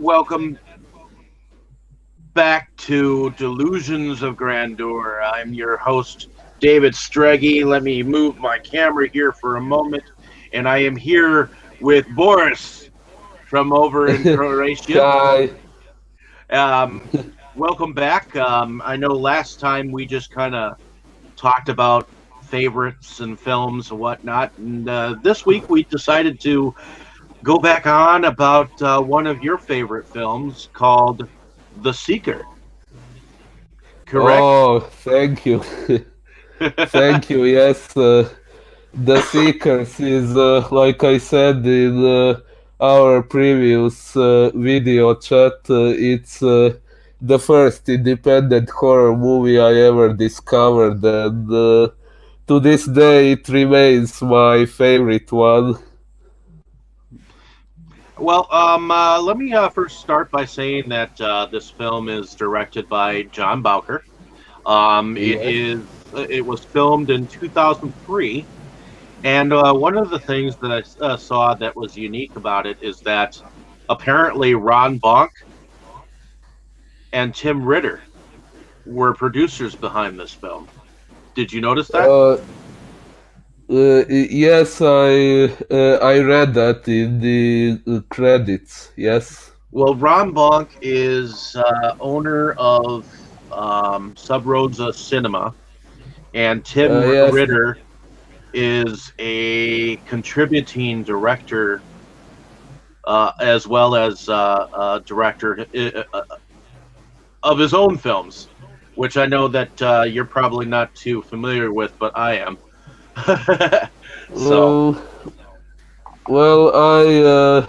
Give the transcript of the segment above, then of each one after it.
Welcome back to Delusions of Grandeur. I'm your host, David Streggy. Let me move my camera here for a moment. And I am here with Boris from over in Croatia. Hi. Um, Welcome back. I know last time we just kind of talked about favorites and films and whatnot. And this week we decided to go back on about one of your favorite films called The Seeker, correct? Oh, thank you. Thank you. Yes, The Seekers is, like I said in our previous video chat, it's the first independent horror movie I ever discovered, and to this day it remains my favorite one. Well, let me first start by saying that this film is directed by John Bowker. Yes. It was filmed in 2003, and one of the things that I saw that was unique about it is that apparently Ron Bonk and Tim Ritter were producers behind this film. Did you notice that? Uh, yes, I read that in the credits. Yes. Well, Ron Bonk is owner of Sub Rosa Cinema, and Tim Yes. Ritter is a contributing director as well as director of his own films, which I know that you're probably not too familiar with, but I am. So, Uh, well,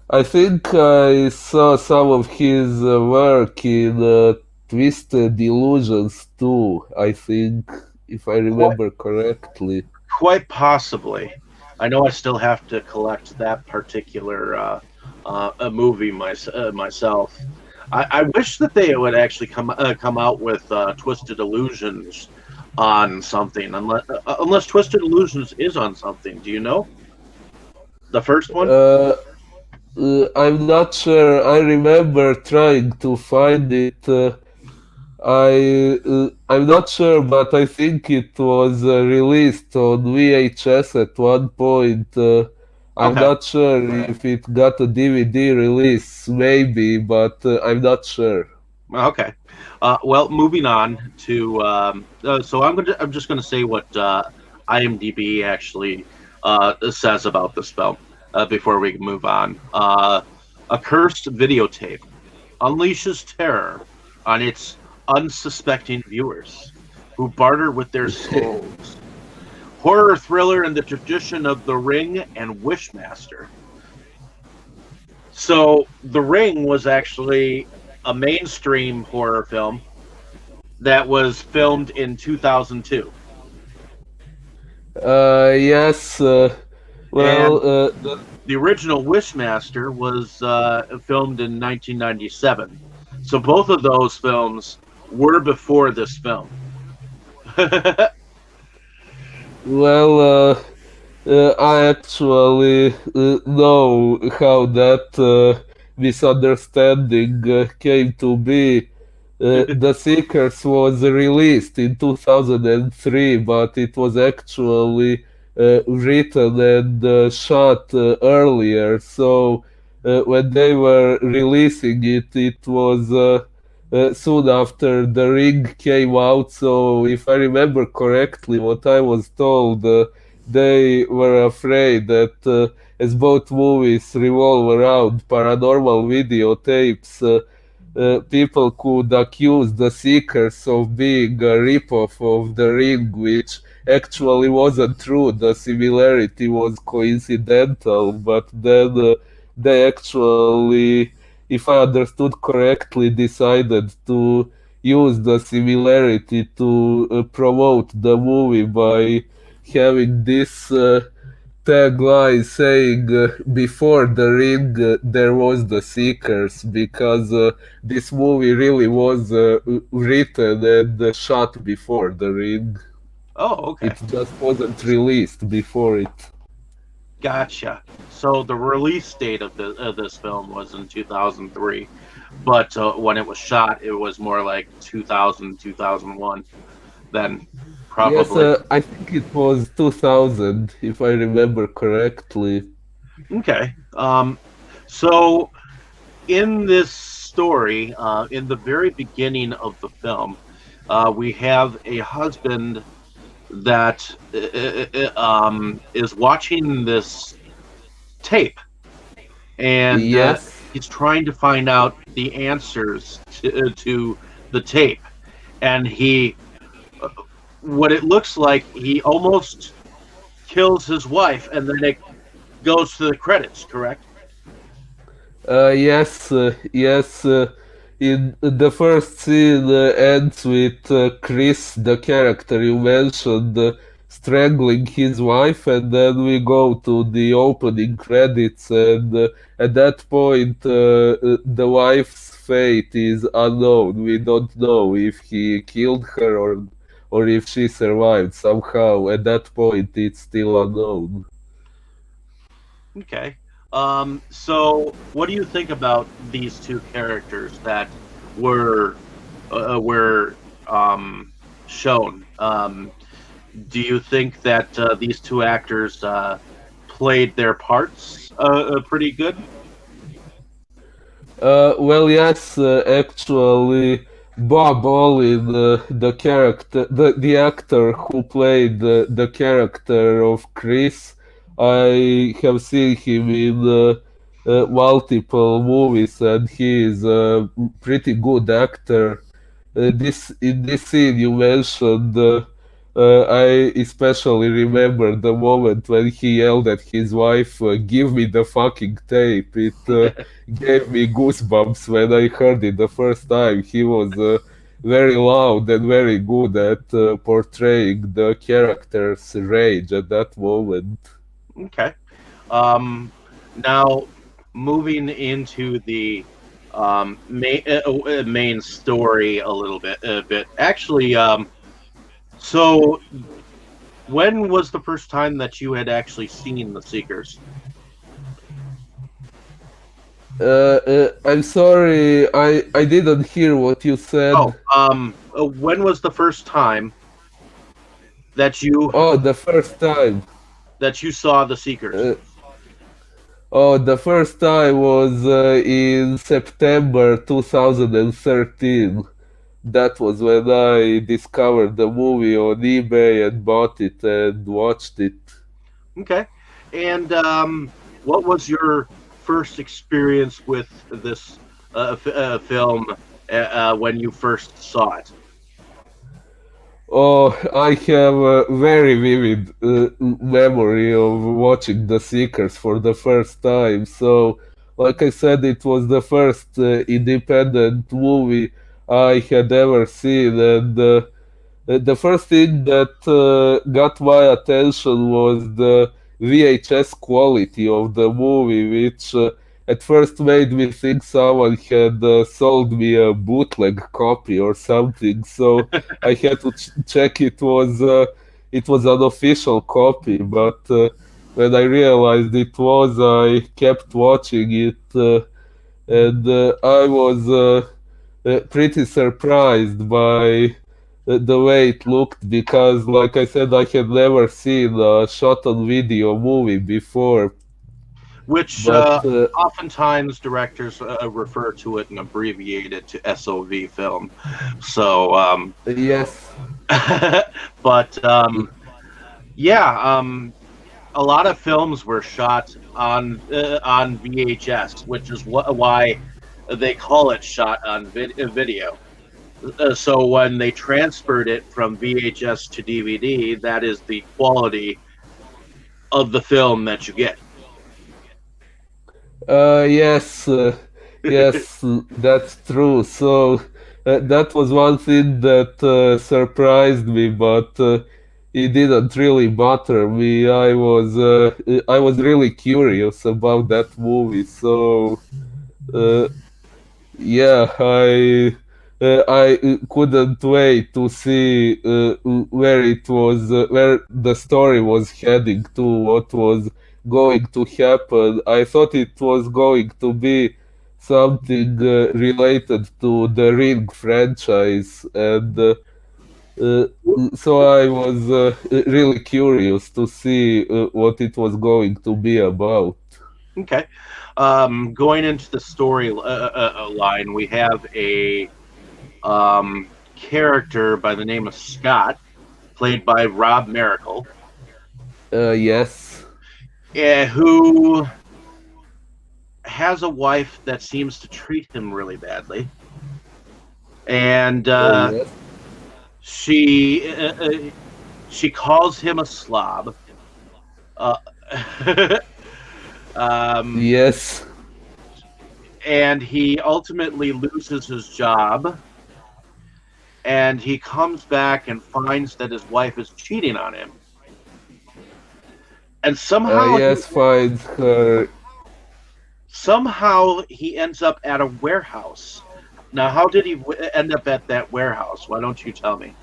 I think I saw some of his work in Twisted Illusions too. I think, if I quite, remember correctly. quite possibly. I know I still have to collect that particular a movie myself. I wish that they would actually come out with Twisted Illusions on something, unless Twisted Illusions is on something. Do you know the first one? Uh, I'm not sure. I remember trying to find it. I'm not sure, but I think it was released on VHS at one point. I'm Okay, not sure if it got a DVD release, maybe, but I'm not sure. okay. Well, moving on to so I'm just gonna say what IMDb actually says about this film before we move on. A cursed videotape unleashes terror on its unsuspecting viewers who barter with their souls. Horror thriller in the tradition of The Ring and Wishmaster. So, The Ring was actually a mainstream horror film that was filmed in 2002. Yes, well, And the original Wishmaster was filmed in 1997. So, both of those films were before this film. I actually know how that misunderstanding came to be. The Seekers was released in 2003, but it was actually written and shot earlier. So when they were releasing it, it was soon after The Ring came out. So if I remember correctly, what I was told, they were afraid that as both movies revolve around paranormal videotapes, people could accuse the Seekers of being a ripoff of The Ring, which actually wasn't true. The similarity was coincidental, but then they actually, if I understood correctly, decided to use the similarity to promote the movie by having this tagline saying before the ring there was the seekers, because this movie really was written and shot before the ring. Oh, okay. It just wasn't released before it. Gotcha. So the release date of this film was in 2003, but when it was shot, it was more like 2000, 2001. Then Yes, probably. I think it was 2000, if I remember correctly. Okay. So in this story, in the very beginning of the film, we have a husband that is watching this tape, and Yes. he's trying to find out the answers to the tape. And what it looks like, he almost kills his wife, and then it goes to the credits. Correct? Yes, yes. In the first scene ends with Chris, the character you mentioned, strangling his wife, and then we go to the opening credits, and at that point, the wife's fate is unknown. We don't know if he killed her or if she survived somehow. At that point, it's still unknown. Okay. So what do you think about these two characters that were were shown? Do you think that these two actors played their parts pretty good? Well, yes, actually, Bob Olin, the actor who played the character of Chris, I have seen him in multiple movies, and he is a pretty good actor. This in this scene you mentioned, I especially remember the moment when he yelled at his wife, "Give me the fucking tape." It gave me goosebumps when I heard it the first time. He was very loud and very good at portraying the character's rage at that moment. Okay. Um, Now, moving into the main story a little bit, Actually, so when was the first time that you had actually seen the Seekers? I'm sorry, I didn't hear what you said. Oh, when was the first time that Oh, the first time. you saw the Seekers? Uh, Oh, the first time was in September 2013. That was when I discovered the movie on eBay and bought it and watched it. Okay. And what was your first experience with this film when you first saw it? Oh, I have a very vivid memory of watching The Seekers for the first time. So, like I said, it was the first independent movie I had ever seen, and the first thing that got my attention was the VHS quality of the movie, which at first made me think someone had sold me a bootleg copy or something. So I had to check it was an official copy. But when I realized it was, I kept watching it, and I was pretty surprised by the way it looked because, like I said, I had never seen a shot on video movie before. Which But oftentimes directors refer to it and abbreviate it to SOV film. So, yes, but yeah, a lot of films were shot on VHS, which is why they call it shot on video. So when they transferred it from VHS to DVD, that is the quality of the film that you get. yes, yes, that's true. So that was one thing that surprised me, but it didn't really bother me. I was really curious about that movie, so uh, yeah, I couldn't wait to see where the story was heading to, what was going to happen. I thought it was going to be something related to the Ring franchise, and uh, so I was really curious to see what it was going to be about. Okay. Going into the story line, we have a character by the name of Scott, played by Rob Miracle, Yes, who has a wife that seems to treat him really badly, and yes, she she calls him a slob. Uh, um, yes. and he ultimately loses his job, and he comes back and finds that his wife is cheating on him, and Yes, finds her. somehow he ends up at a warehouse. Now, how did he end up at that warehouse? Why don't you tell me?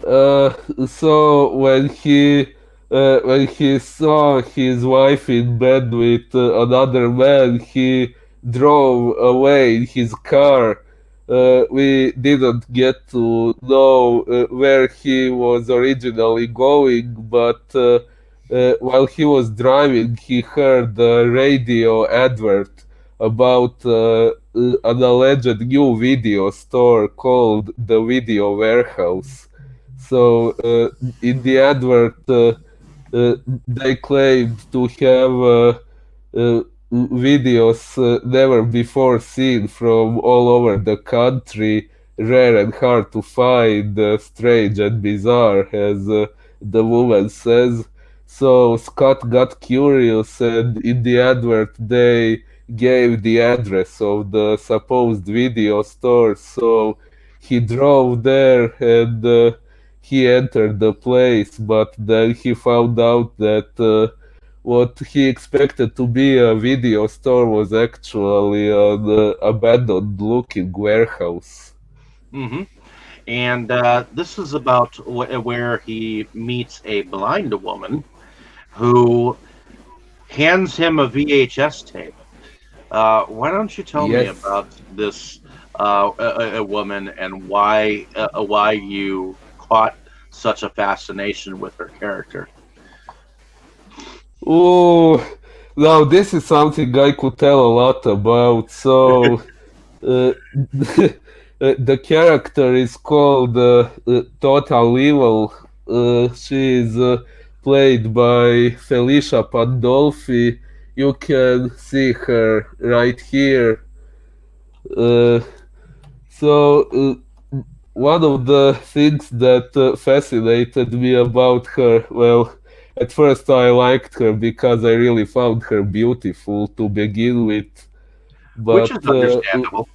Uh, so when he saw his wife in bed with another man, he drove away in his car. We didn't get to know where he was originally going, but while he was driving, he heard a radio advert about an alleged new video store called the Video Warehouse. So in the advert, uh, they claimed to have videos never before seen from all over the country, rare and hard to find, strange and bizarre, as the woman says. So Scott got curious, and in the advert, they gave the address of the supposed video store. So he drove there and he entered the place, but then he found out that what he expected to be a video store was actually an abandoned looking warehouse. Hmm. And this is about where he meets a blind woman who hands him a VHS tape. Why don't you tell me Yes. about this a woman and why you caught such a fascination with her character? Oh, now this is something I could tell a lot about. So, uh, the character is called Total Evil. She is played by Felicia Pandolfi. You can see her right here. Uh, so, one of the things that fascinated me about her, well, at first I liked her because I really found her beautiful to begin with. Which is But understandable.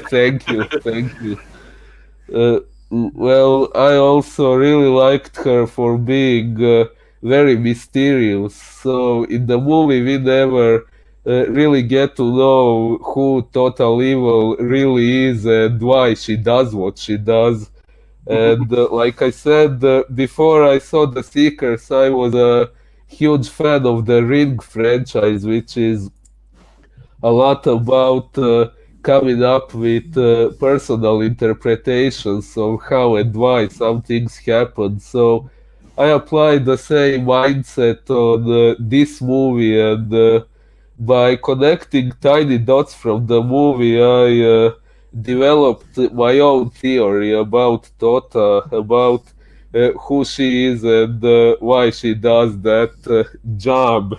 thank you, thank you. Uh, well, I also really liked her for being very mysterious. So in the movie, we never really get to know who Total Evil really is and why she does what she does. And like I said before I saw The Seekers, I was a huge fan of the Ring franchise, which is a lot about coming up with personal interpretations of how and why some things happen. So I applied the same mindset on this movie, and by connecting tiny dots from the movie, I developed my own theory about Tota, about who she is and why she does that job.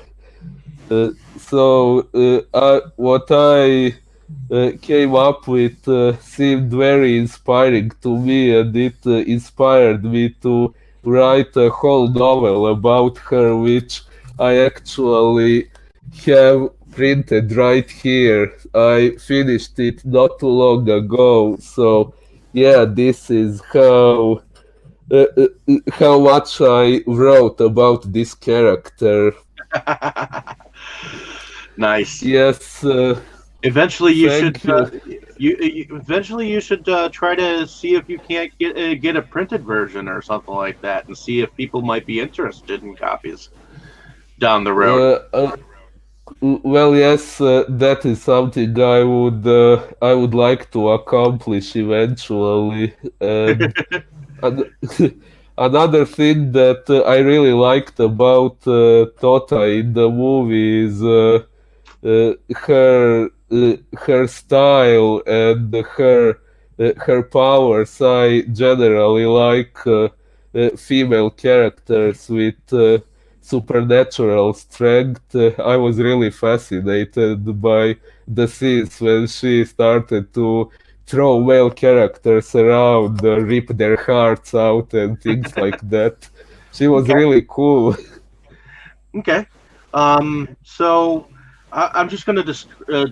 What I came up with seemed very inspiring to me, and it inspired me to write a whole novel about her, which I actually have printed right here. I finished it not too long ago, so yeah, this is how much I wrote about this character. Nice. Yes. Eventually, you should Thank you. eventually you should try to see if you can't get a printed version or something like that, and see if people might be interested in copies down the road. Uh, uh, well, yes, that is something I would like to accomplish eventually. And an- another thing that I really liked about Tota in the movie is her style and her powers. I generally like female characters with supernatural strength. I was really fascinated by the scenes when she started to throw male characters around, rip their hearts out, and things like that. She was Okay. really cool. Okay. So I'm just going to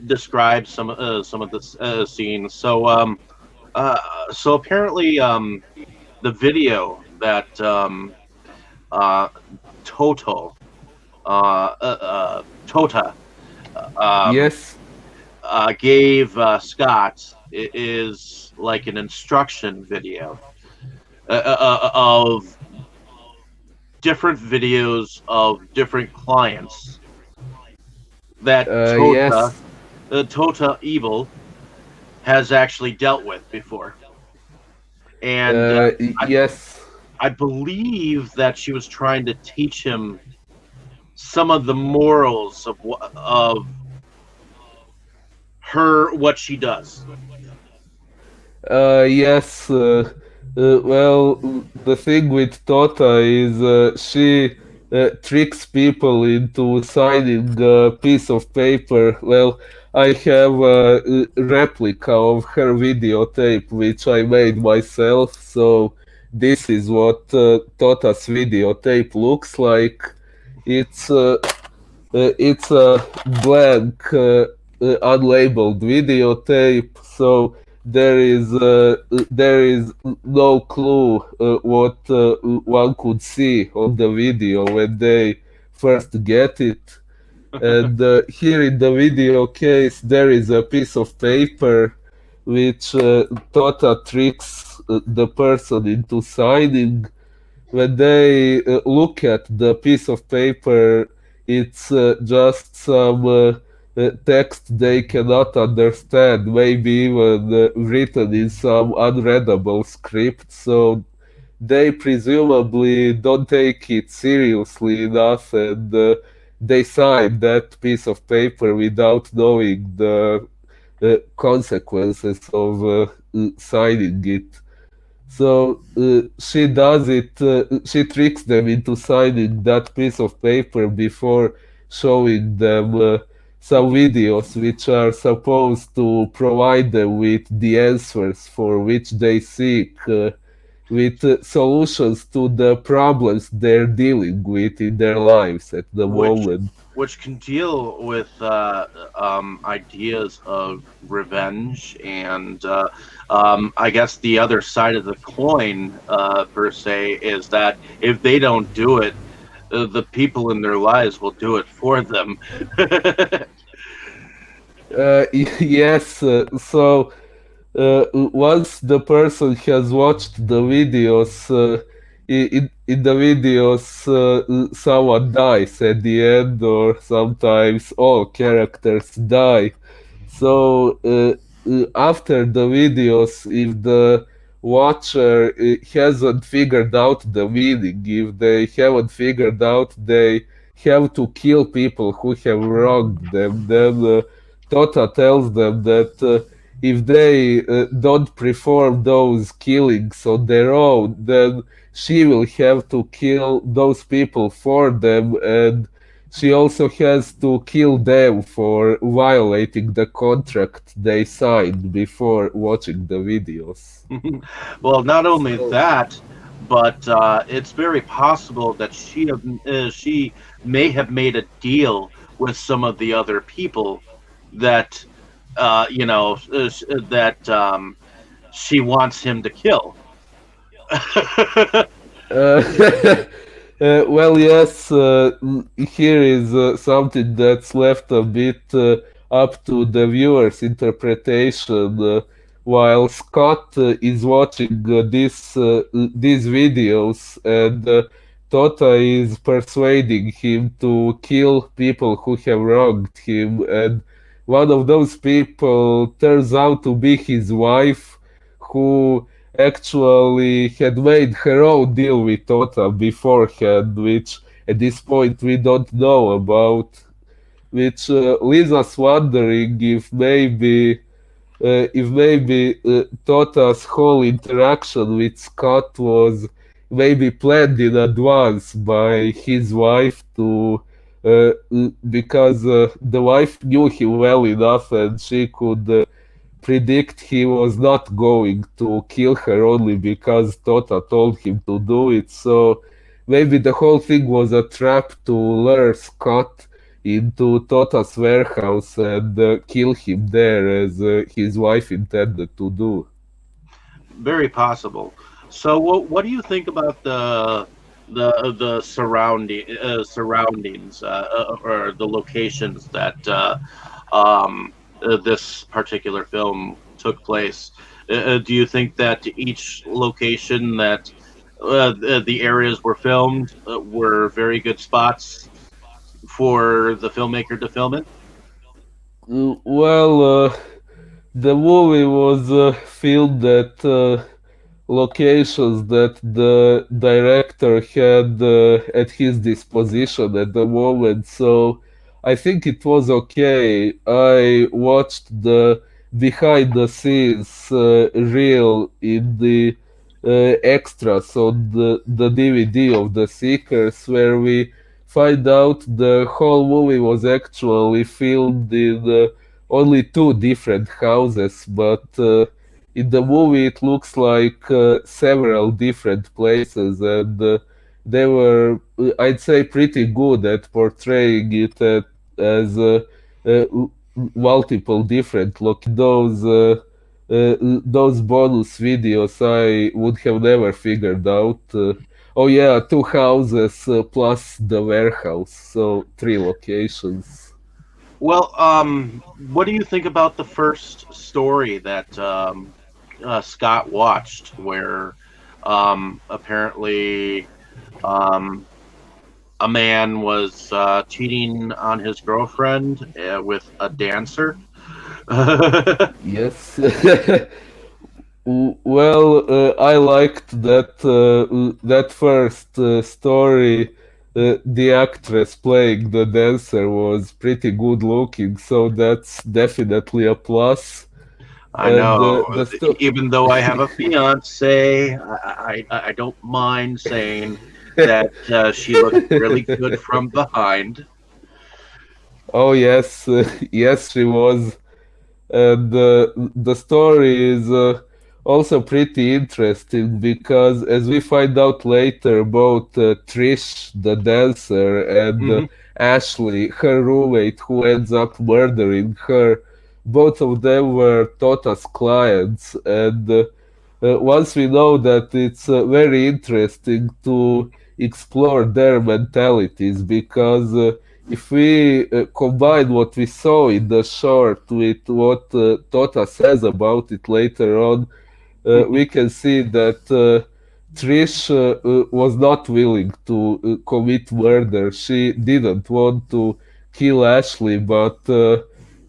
describe some of the scenes. Uh, so apparently, the video that uh, Toto Tota um, Yes, gave Scott is like an instruction video of different videos of different clients that yes, Tota Evil has actually dealt with before, and I yes. I believe that she was trying to teach him some of the morals of her what she does. Yes, well, the thing with Tota is she tricks people into signing a piece of paper. Well, I have a replica of her videotape, which I made myself. So this is what Tota's videotape looks like. It's it's a blank, unlabeled videotape, so there is no clue what one could see on the video when they first get it. And here in the video case, there is a piece of paper which Tota tricks the person into signing. When they look at the piece of paper, it's just some text they cannot understand, maybe even written in some unreadable script. So they presumably don't take it seriously enough, and they sign that piece of paper without knowing the consequences of signing it. So she does it, she tricks them into signing that piece of paper before showing them some videos which are supposed to provide them with the answers for which they seek, with solutions to the problems they're dealing with in their lives at the which moment. which can deal with ideas of revenge and I guess the other side of the coin per se is that if they don't do it, the people in their lives will do it for them. Yes, once the person has watched the videos, in the videos, someone dies at the end, or sometimes all characters die. So after the videos, if the watcher hasn't figured out the meaning, if they haven't figured out they have to kill people who have wronged them, then Tota tells them that if they don't perform those killings on their own, then she will have to kill those people for them, and she also has to kill them for violating the contract they signed before watching the videos. Well, not only So, that, but it's very possible that she may have made a deal with some of the other people that that she wants him to kill. uh, well, yes, here is something that's left a bit up to the viewer's interpretation. While Scott is watching these videos, and Tota is persuading him to kill people who have wronged him, and one of those people turns out to be his wife, who actually had made her own deal with Tota beforehand, which at this point we don't know about, which leaves us wondering if maybe Tota's whole interaction with Scott was maybe planned in advance by his wife because the wife knew him well enough and she could predict he was not going to kill her only because Tota told him to do it. So maybe the whole thing was a trap to lure Scott into Tota's warehouse and kill him there as his wife intended to do. Very possible. So, what do you think about the surroundings or the locations that this particular film took place? Do you think that each location that the areas were filmed were very good spots for the filmmaker to film in? Well, the movie was filmed at locations that the director had at his disposition at the moment. So I think it was okay. I watched the behind the scenes reel in the extras on the DVD of The Seekers, where we find out the whole movie was actually filmed in only two different houses, but in the movie it looks like several different places, and they were, I'd say, pretty good at portraying it as uh, multiple different those bonus videos I would have never figured out. Oh yeah, two houses plus the warehouse, so three locations. Well, what do you think about the first story that Scott watched, where apparently um, a man was cheating on his girlfriend with a dancer? Yes. Well, I liked that first story. The actress playing the dancer was pretty good looking, so that's definitely a plus. I And know. the sto- Even though I have a fiance, I don't mind saying that she looked really good from behind. oh yes, yes, she was. And the story is also pretty interesting because, as we find out later, both Trish, the dancer, and Hmm. Ashley, her roommate, who ends up murdering her, both of them were Tota's clients. And once we know that, it's very interesting to explore their mentalities because if we combine what we saw in the short with what Tota says about it later on, we can see that Trish was not willing to commit murder. She didn't want to kill Ashley, but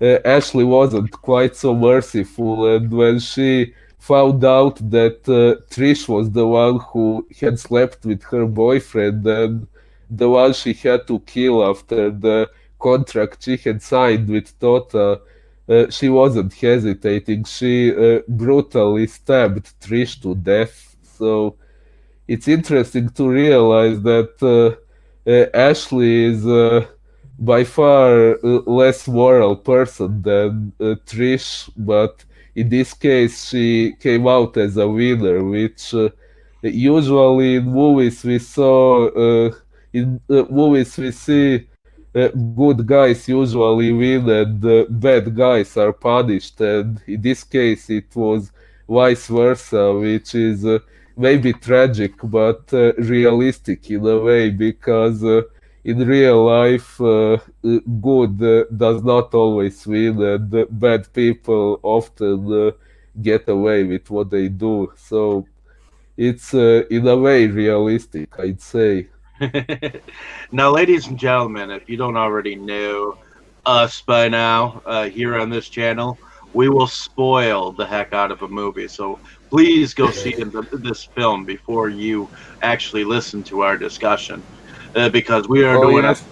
Ashley wasn't quite so merciful. And when she found out that Trish was the one who had slept with her boyfriend and the one she had to kill after the contract she had signed with Tota, she wasn't hesitating. She brutally stabbed Trish to death. So it's interesting to realize that Ashley is by far less moral person than Trish, but in this case she came out as a winner, which usually in movies we saw in movies we see good guys usually win and bad guys are punished, and in this case it was vice versa, which is maybe tragic but realistic in a way because in real life, good does not always win, and bad people often get away with what they do. So it's in a way realistic, I'd say. Now, ladies and gentlemen, if you don't already know us by now here on this channel, we will spoil the heck out of a movie. So please go see this film before you actually listen to our discussion, because Oh yes,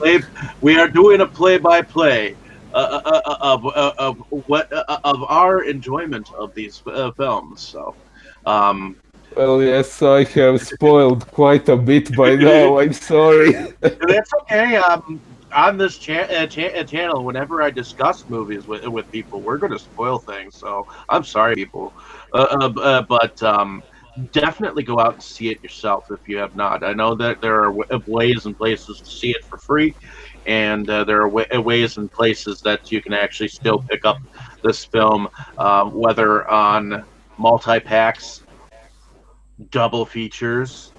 we are doing a play by play of what of our enjoyment of these films. So. Um, well yes, I have spoiled quite a bit by now. I'm sorry. That's okay. On this channel, whenever I discuss movies with people, we're going to spoil things. So I'm sorry, people, but definitely go out and see it yourself if you have not. I know that there are ways and places to see it for free, and there are ways and places that you can actually still pick up this film, whether on multi packs, double features,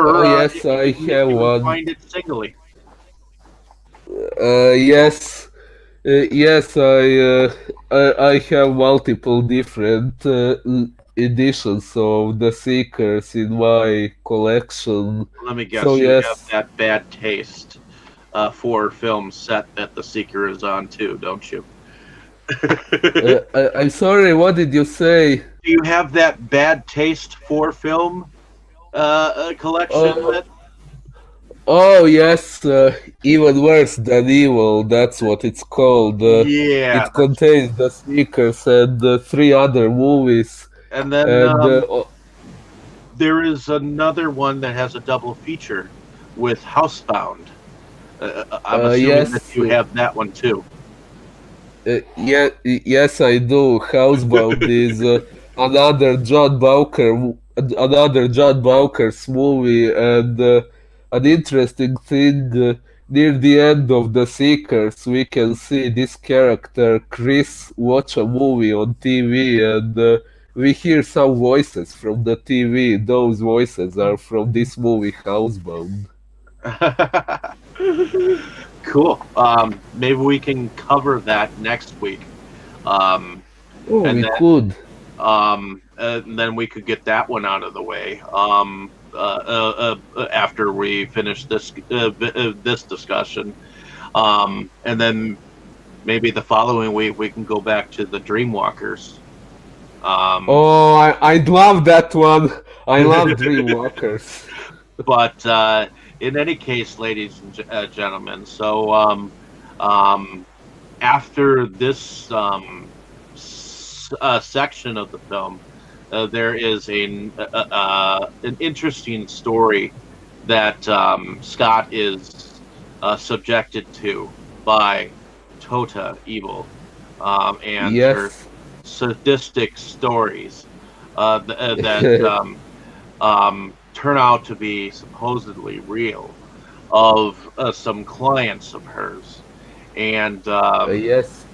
Oh or yes, I you can have even one. find it singly. Yes, yes, I have multiple different editions of the Seekers in my collection. Let me So guess, you have yes, that bad taste for film set that The Seeker is on too, don't you? Do I'm sorry. What did you say? you have that bad taste for film collection Uh, that? oh yes, even worse than evil. That's what it's called. Yeah, It that's, contains the Seekers and three other movies. and then And there is another one that has a double feature with Housebound. I'm assuming that yes, you have that one too. yeah, yes, I do. Housebound is another John Bowker's movie, and an interesting thing. Near the end of The Seekers, we can see this character Chris watch a movie on TV, and we hear some voices from the TV. Those voices are from this movie, Housebound. Cool. Maybe we can cover that next week. Um, Oh, and we could. then we could get that one out of the way after we finish this discussion, and then maybe the following week we can go back to the Dreamwalkers. Um, Oh, I'd love that one. I love Dreamwalkers. but in any case, ladies and gentlemen, so um, after this section of the film, there is an interesting story that Scott is subjected to by Tota Evil, and her Yes. sadistic stories that turn out to be supposedly real of some clients of hers. And Yes.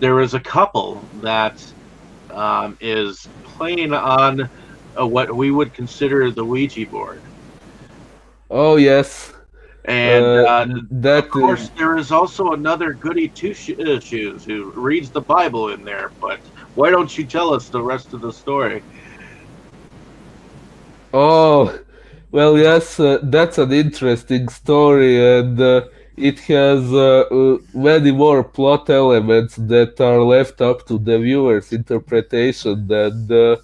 there is a couple that is playing on what we would consider the Ouija board. Oh, yes. And of That. course, there is also another goody two shoes who reads the Bible in there. But why don't you tell us the rest of the story? Oh, well, yes. That's an interesting story, and it has many more plot elements that are left up to the viewer's interpretation than the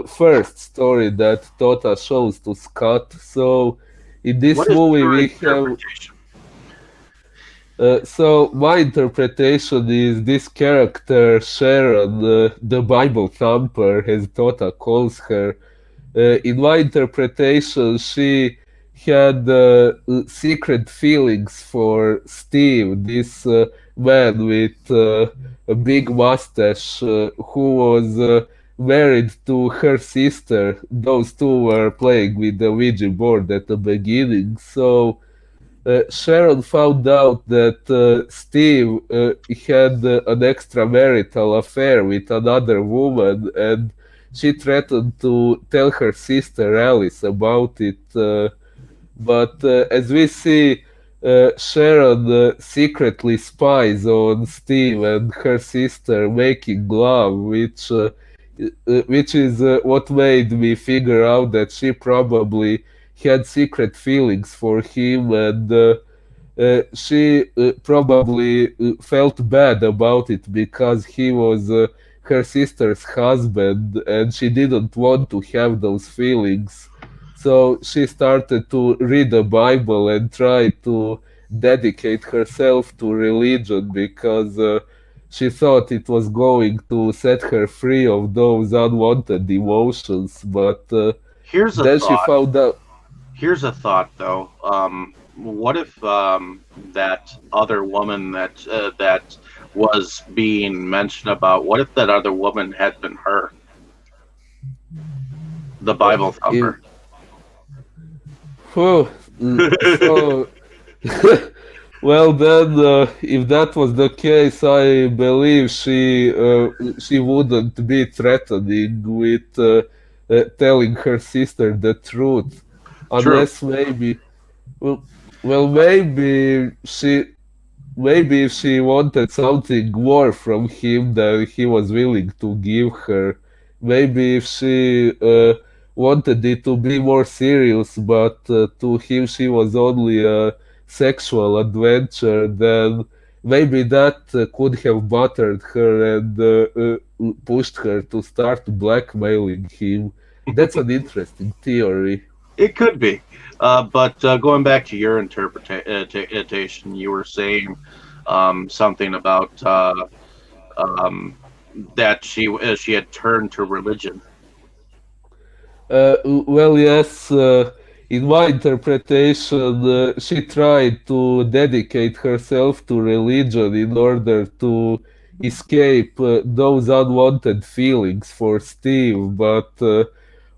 first story that Tota shows to Scott. So, in this What is movie, your we have interpretation? so my interpretation is this character Sharon, the Bible thumper, as Tota calls her. In my interpretation, she had secret feelings for Steve, this man with a big mustache, who was married to her sister. Those two were playing with the Ouija board at the beginning, so. Sharon found out that Steve had an extramarital affair with another woman, and she threatened to tell her sister Alice about it. But as we see, Sharon secretly spies on Steve and her sister making love, which is what made me figure out that she probably had secret feelings for him, and she probably felt bad about it because he was her sister's husband, and she didn't want to have those feelings. So she started to read the Bible and try to dedicate herself to religion because she thought it was going to set her free of those unwanted emotions. But Here's a then she thought. found out. Here's a thought, though. What if that other woman that was being mentioned about? What if that other woman had been her, the Bible If, thumper? oh, so well, then, if that was the case, I believe she wouldn't be threatening with telling her sister the truth, True. unless maybe, well, well, maybe if she wanted something more from him than he was willing to give her, maybe if she wanted it to be more serious, but to him she was only a sexual adventure, then maybe that could have bothered her and pushed her to start blackmailing him. That's an interesting theory. It could be. But going back to your interpretation, you were saying something about that she had turned to religion. Well, yes, in my interpretation, she tried to dedicate herself to religion in order to escape those unwanted feelings for Steve, but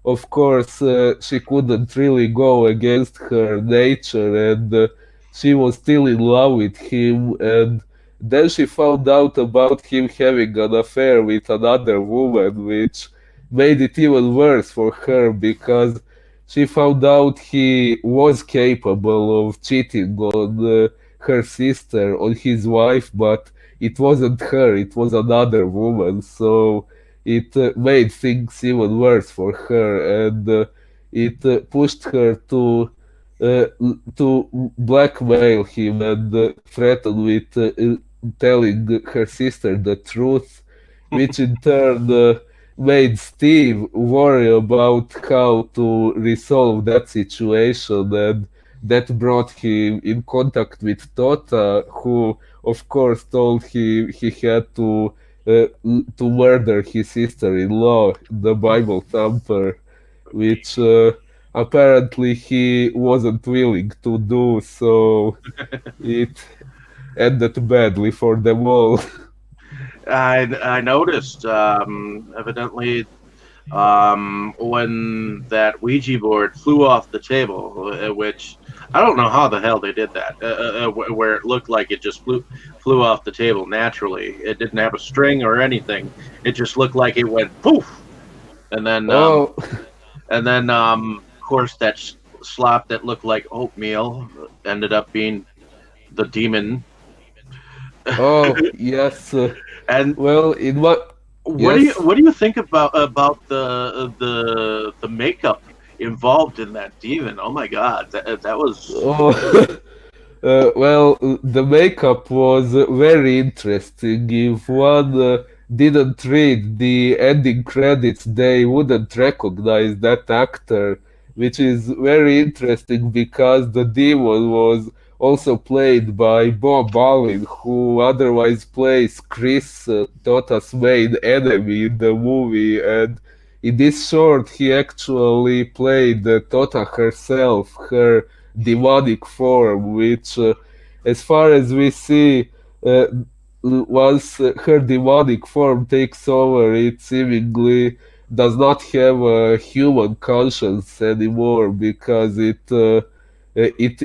of course, she couldn't really go against her nature, and she was still in love with him. And then she found out about him having an affair with another woman, which made it even worse for her because she found out he was capable of cheating on her sister, on his wife, but it wasn't her, it was another woman. So it made things even worse for her, and it pushed her uh, to blackmail him and threaten with telling her sister the truth, which in turn made Steve worry about how to resolve that situation, and that brought him in contact with Tota, who, of course, told him he had uh, to murder his sister-in-law, the Bible thumper, which apparently he wasn't willing to do, so it ended badly for them all. I noticed evidently when that Ouija board flew off the table, which I don't know how the hell they did that, where it looked like it just flew off the table naturally. It didn't have a string or anything. It just looked like it went poof, and then Oh, of course that slop that looked like oatmeal ended up being the demon. oh, yes. And Well, in what? Yes. what do you think about the makeup involved in that demon? Oh my god, that was Oh, well, the makeup was very interesting. If one didn't read the ending credits, they wouldn't recognize that actor, which is very interesting because the demon was also played by Bob Allen, who otherwise plays Chris, Tota's main enemy in the movie. And in this short, he actually played Tota herself, her demonic form, which, as far as we see, uh, once her demonic form takes over, it seemingly does not have a human conscience anymore because it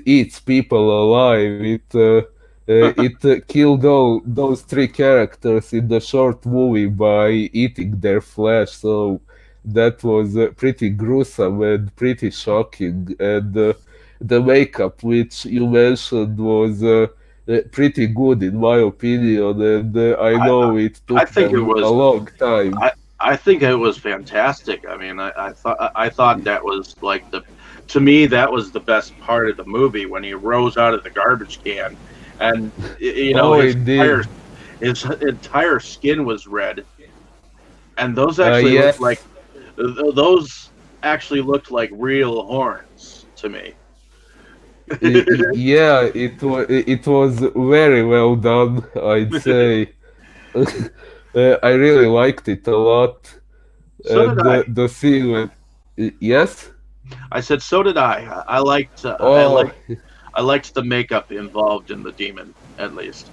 eats people alive. It killed all those three characters in the short movie by eating their flesh. So that was pretty gruesome and pretty shocking. And the makeup, which you mentioned, was pretty good in my opinion, and I I know it I took think it them a was long time. I think it was fantastic. I mean, I thought that was like the to me that was the best part of the movie when he rose out of the garbage can, and you know Oh, indeed. his entire skin was red, and those actually looked like Yes, those actually looked like real horns to me. yeah, it was very well done, I'd say. I really liked it a lot, So did and I. the scene when yes, I said so did I. oh, I liked the makeup involved in the demon at least.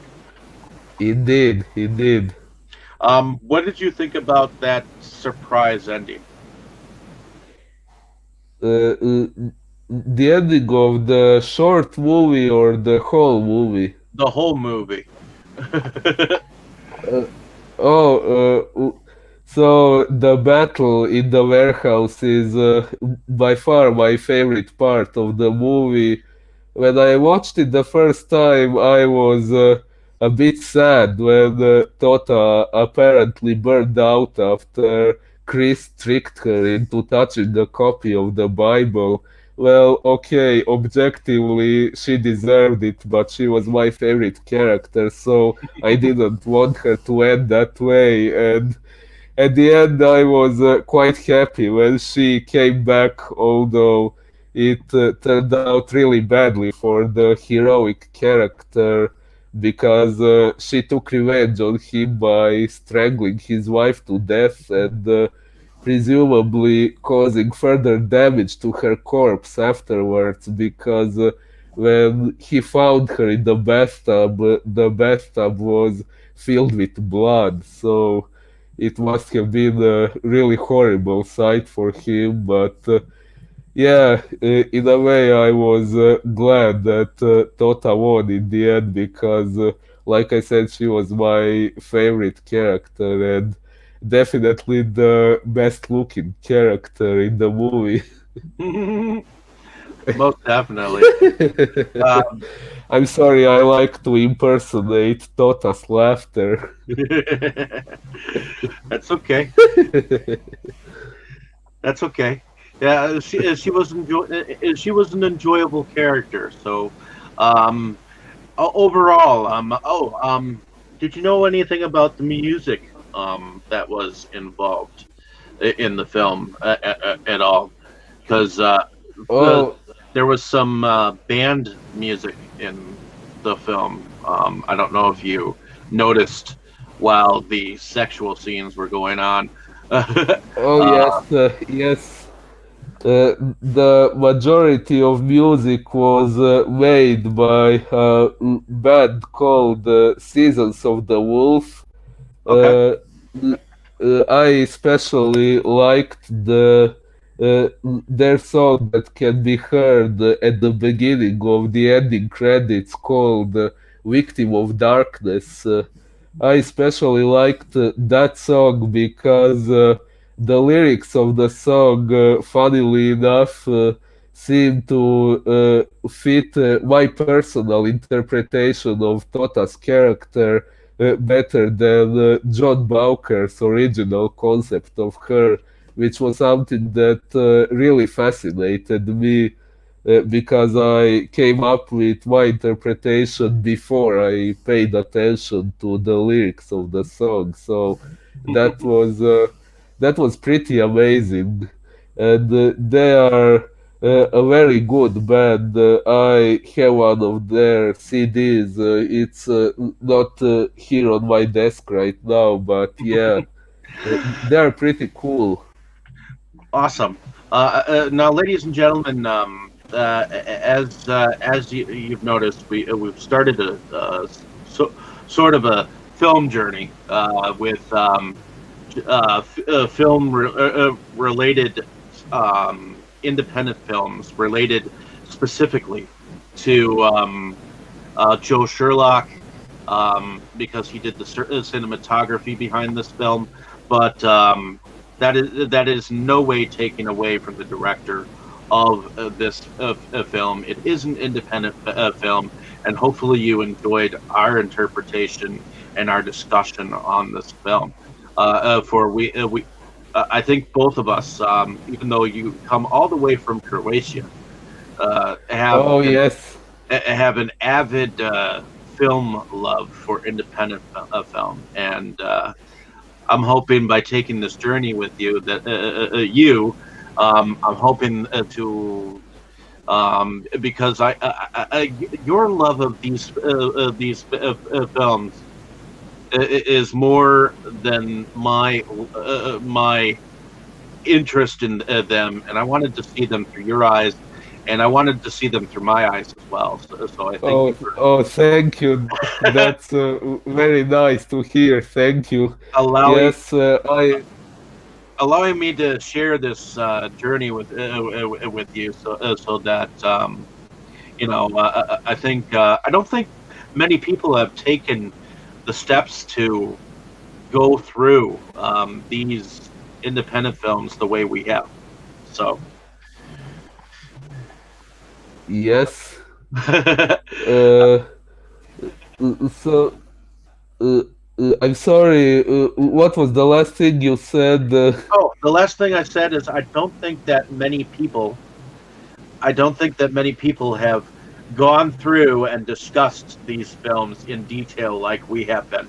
indeed, indeed. What did you think about that surprise ending? The ending of the short movie or the whole movie? The whole movie. Uh, so the battle in the warehouse is by far my favorite part of the movie. When I watched it the first time, I was a bit sad when Tota apparently burned out after Chris tricked her into touching a copy of the Bible. Well, okay, objectively, she deserved it, but she was my favorite character, so I didn't want her to end that way. And at the end, I was quite happy when she came back, although it turned out really badly for the heroic character because she took revenge on him by strangling his wife to death and presumably causing further damage to her corpse afterwards because when he found her in the bathtub, the bathtub was filled with blood. So it must have been a really horrible sight for him, but yeah, in a way, I was glad that Tota won in the end because, like I said, she was my favorite character and definitely the best looking character in the movie. Most definitely. Um, I'm sorry, I like to impersonate Tota's laughter. that's okay. That's okay. Yeah, she was she was an enjoyable character. So, um, overall, did you know anything about the music that was involved in the film at all? Because uh, Oh, there was some band music in the film. I don't know if you noticed while the sexual scenes were going on. oh uh, yes, yes. The majority of music was made by a band called Seasons of the Wolf. okay. Uh, I especially liked their song that can be heard at the beginning of the ending credits called "Victim of Darkness." I especially liked that song because the lyrics of the song, funnily enough, seem to fit my personal interpretation of Tota's character better than John Bowker's original concept of her, which was something that really fascinated me because I came up with my interpretation before I paid attention to the lyrics of the song. So that was uh, that was pretty amazing, and they are a very good band. I have one of their CDs. It's not here on my desk right now, but yeah, they are pretty cool. Awesome. Now, ladies and gentlemen, as you've noticed, we've started a sort of a film journey with film related independent films related specifically to Joe Sherlock because he did the cinematography behind this film, but that is no way taken away from the director of this film. It is an independent film, and hopefully you enjoyed our interpretation and our discussion on this film. For we I think both of us, even though you come all the way from Croatia, Oh yes. have an avid film love for independent film, and I'm hoping by taking this journey with you that I'm hoping to because your love of these films is more than my interest in them, and I wanted to see them through your eyes, and I wanted to see them through my eyes as well. So I thank you Oh, thank you. for That's very nice to hear. Thank you. allowing Yes, I. allowing me to share this journey with you, so that I think I don't think many people have taken the steps to go through these independent films the way we have. So, Yes. oh, Uh, so, uh, I'm sorry. What was the last thing you said? the last thing I said is I don't think that many people have gone through and discussed these films in detail like we have been.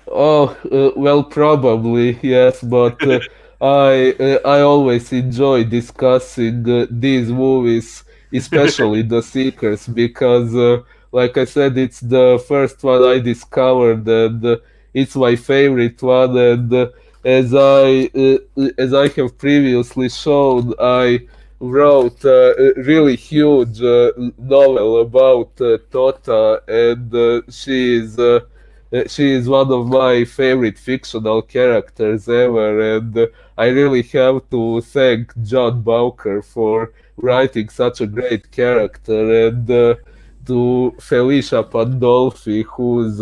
Oh, well, probably yes, but I always enjoy discussing these movies, especially The Seekers, because, like I said, it's the first one I discovered, and it's my favorite one. And as I have previously shown, I wrote a really huge novel about Tota, and she is one of my favorite fictional characters ever, and I really have to thank John Bowker for writing such a great character, and to Felicia Pandolfi, whose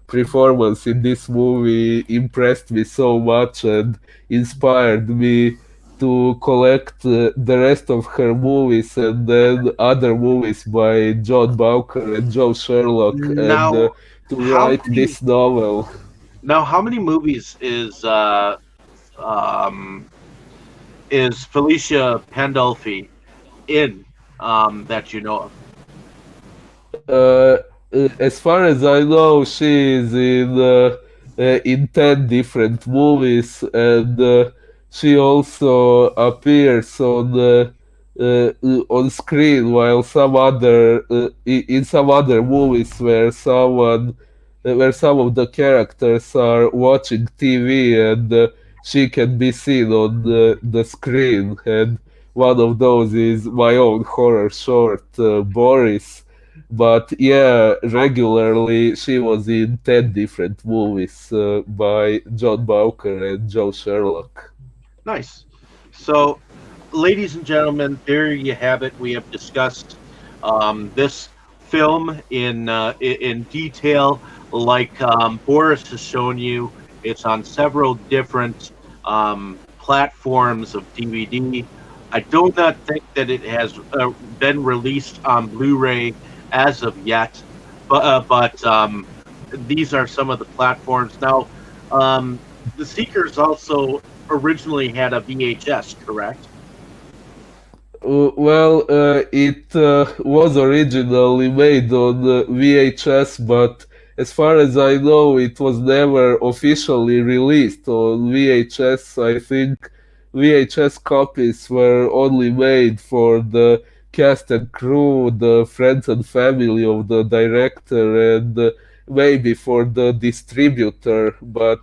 performance in this movie impressed me so much and inspired me to collect the rest of her movies and then other movies by John Bowker and Joe Sherlock, and Now, to how write many this novel. how many movies um is Felicia Pandolfi in that you know of? Uh, as far as I know, she is in 10 different movies, and she also appears on screen, while in some other movies where some of the characters are watching TV, and she can be seen on the screen. And one of those is my own horror short, Boris. But yeah, regularly she was in 10 different movies by John Bowker and Joe Sherlock. Nice. So, ladies and gentlemen, there you have it. We have discussed this film in detail, like Boris has shown you. It's on several different platforms of DVD. I do not think that it has been released on Blu-ray as of yet, but these are some of the platforms now. The Seekers also originally had a VHS, correct? It was originally made on VHS, but as far as I know, it was never officially released on VHS. I think VHS copies were only made for the cast and crew, the friends and family of the director, and maybe for the distributor. But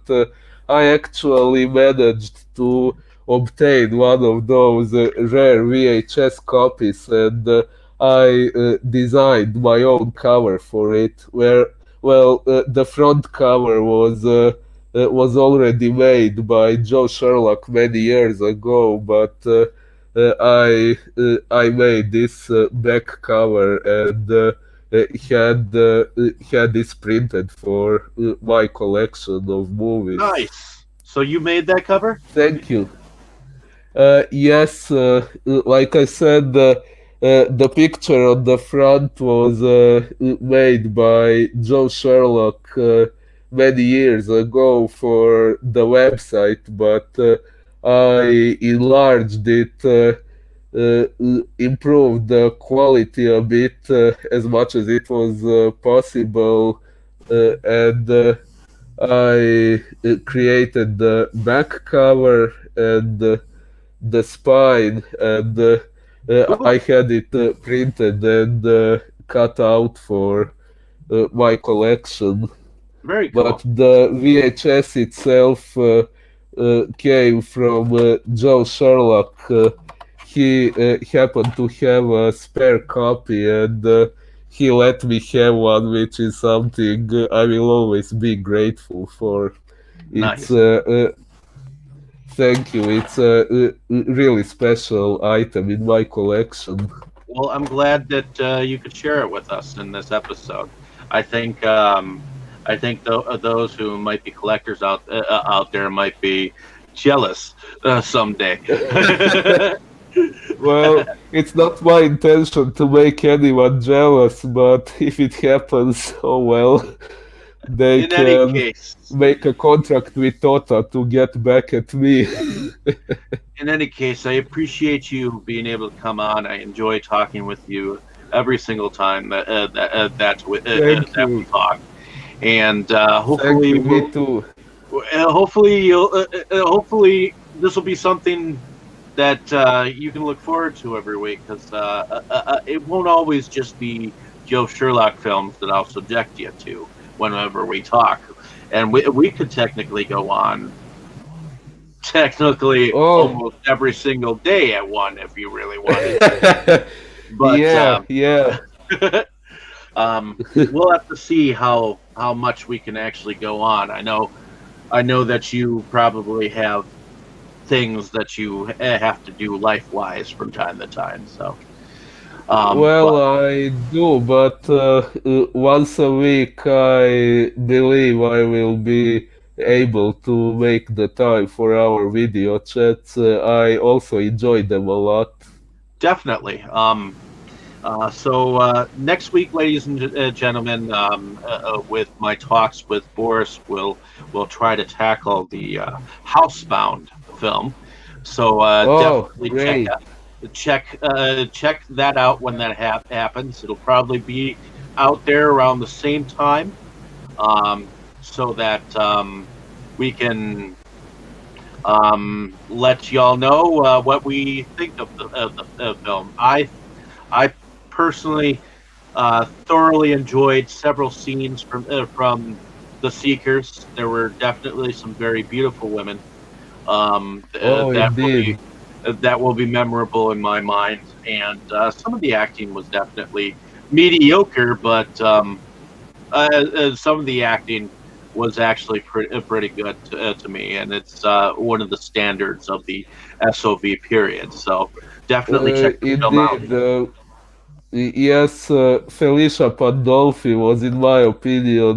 I actually managed to obtain one of those rare VHS copies, and I designed my own cover for it. The front cover was already made by Joe Sherlock many years ago, but I made this back cover, and had this printed for my collection of movies. Nice. So you made that cover? Thank you. Yes, like I said, the picture on the front was made by Joe Sherlock many years ago for the website, but I enlarged it, improved the quality a bit as much as it was possible, and I created the back cover and the spine, and I Ooh, had it printed and cut out for my collection. very But cool. the VHS itself came from Joe Sherlock. He happened to have a spare copy, and he let me have one, which is something I will always be grateful for. It's Nice. Thank you. It's a really special item in my collection. Well, I'm glad that you could share it with us in this episode. I think those who might be collectors out there might be jealous someday. Well, it's not my intention to make anyone jealous, but if it happens, oh well, they In any can case, make a contract with Tota to get back at me. I appreciate you being able to come on. I enjoy talking with you every single time Thank that we you. talk, and Thank you, me too. hopefully this will be something that you can look forward to every week because it won't always just be Joe Sherlock films that I'll subject you to whenever we talk, and we could technically go on technically Oh, almost every single day at one if you really wanted to. But yeah, yeah. we'll have to see how much we can actually go on. I know that you probably have things that you have to do life wise from time to time. So, Well, but I do, but once a week I believe I will be able to make the time for our video chats. I also enjoy them a lot. definitely. Next week, ladies and gentlemen, with my talks with Boris, we'll try to tackle the Housebound film. So Oh, definitely great. check that out when that happens. It'll probably be out there around the same time, so that we can let y'all know what we think of the film. I personally thoroughly enjoyed several scenes from The Seekers. There were definitely some very beautiful women Oh, indeed. that will be memorable in my mind. And some of the acting was definitely mediocre, but some of the acting was actually pretty good to me, and it's one of the standards of the SOV period. So definitely check the film out. Indeed. Yes, Felicia Pandolfi was, in my opinion,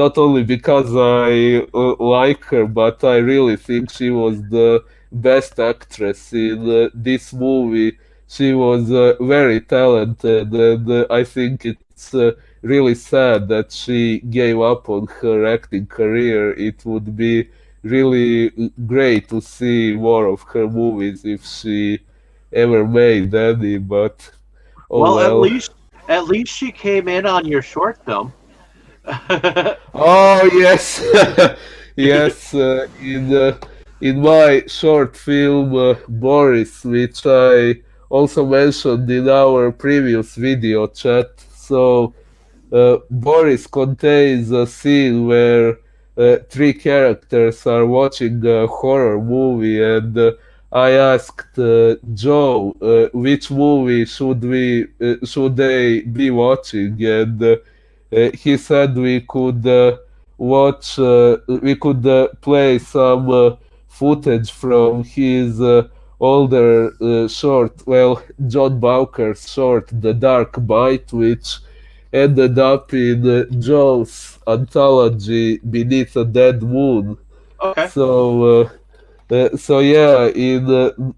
not only because I like her, but I really think she was the best actress in this movie. She was very talented, and I think it's really sad that she gave up on her acting career. It would be really great to see more of her movies if she ever made any, but oh Well, well. at least she came in on your short film. Oh yes, yes. In my short film Boris, which I also mentioned in our previous video chat. So Boris contains a scene where three characters are watching a horror movie, and I asked Joe which movie should they be watching, and he said we could play some footage from his older short, well, John Bowker's short, The Dark Bite, which ended up in Joe's anthology Beneath a Dead Moon. Okay. So So yeah, in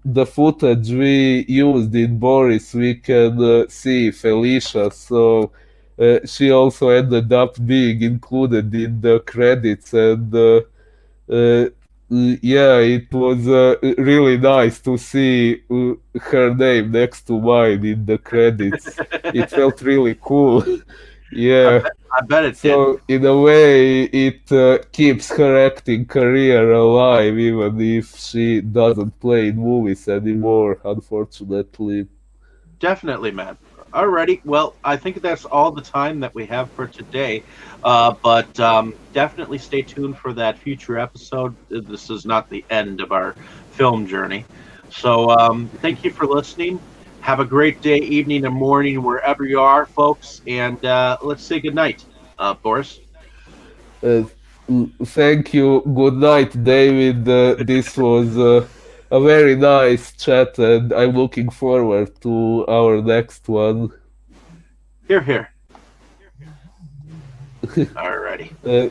the footage we used in Boris, we can see Felicia. So she also ended up being included in the credits, and uh, yeah, it was really nice to see her name next to mine in the credits. It felt really cool. Yeah. I bet it did. So in a way, it keeps her acting career alive, even if she doesn't play in movies anymore, unfortunately. Definitely, man. Alrighty. Well, I think that's all the time that we have for today. But definitely stay tuned for that future episode. This is not the end of our film journey. So thank you for listening. Have a great day, evening, and morning wherever you are, folks. And let's say good night, Boris. Uh, Thank you. Good night, David. This was a very nice chat, and I'm looking forward to our next one. Here, here. Alrighty. Uh,